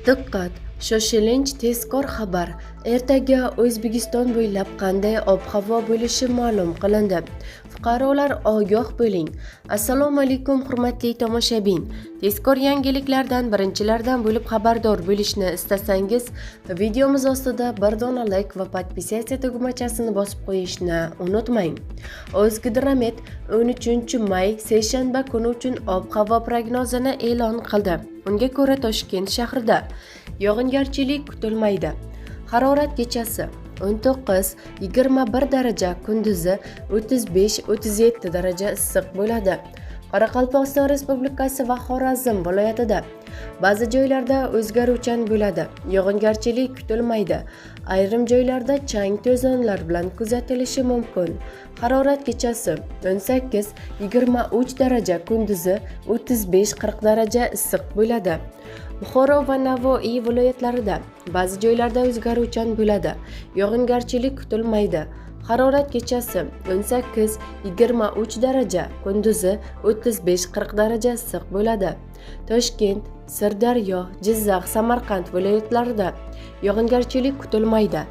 Diqqat! Shoshilinch tezkor xabar. Ertaga O'zbekiston bo'ylab qanday ob-havo bo'lishi ma'lum qilindi. Fuqarolar ogoh bo'ling. Assalomu alaykum hurmatli tomoshabin. Tezkor yangiliklardan birinchilardan bo'lib xabardor bo'lishni istasangiz, videomiz ostida bir dona like va podpisatsiya tugmachasini bosib qo'yishni unutmang. O'zgidromet 13-may seshanba kuni uchun ob-havo prognozini e'lon qildi. Unga ko'ra Toshkent shahrida yog'ingarchilik kutilmaydi. Harorat kechasi 19-21 daraja, kunduzi 35-37 daraja issiq bo'ladi. Qoraqalpog'iston Respublikasi va Xorazm viloyatida ba'zi joylarda o'zgaruvchan bo'ladi. Yog'ingarchilik kutilmaydi. Ayrim joylarda chang to'zonlar bilan kuzatilishi mumkin. Harorat kechasi 18-23 daraja, kunduzi 35-40 daraja issiq bo'ladi. Buxoro va Navoiy viloyatlarida ba'zi joylarda o'zgaruvchan bo'ladi. Yog'ingarchilik kutilmaydi. Harorat kechasi 18-23 daraja, kunduzi 35-40 daraja issiq bo'ladi. Toshkent, Sirdaryo, Jizzax, Samarqand viloyatlarida yog'ingarchilik kutilmaydi.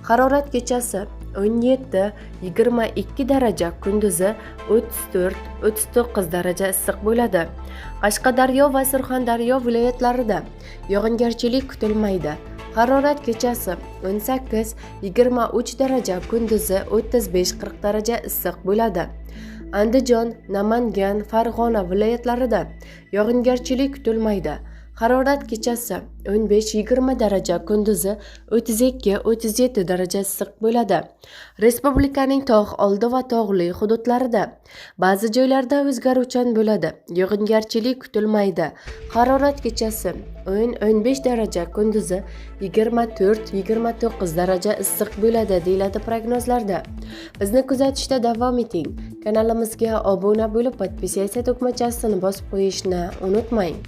Harorat kechasi 17-22 daraja, kunduzi 34-39 daraja issiq bo'ladi. Qashqadaryo va Surxondaryo viloyatlarida yog'ingarchilik kutilmaydi. Harorat kechasi 18-23 daraja, kunduzi 35-40 daraja issiq bo'ladi. Andijon, Namangan, Farg'ona viloyatlarida yog'ingarchilik kutilmaydi. Harorat kechasi 15-20 daraja, kunduzi 32-37 daraja issiq bo'ladi. Respublikaning tog' oldi va tog'li hududlarida ba'zi joylarda o'zgaruvchan bo'ladi. Yog'ingarchilik kutilmaydi. Harorat kechasi 10-15 daraja, kunduzi 24-29 daraja issiq bo'ladi deyiladi prognozlarda. Bizni kuzatishda davom eting. Kanalimizga obuna bo'lib, podpisatsiya tugmachasini bosib qo'yishni unutmang.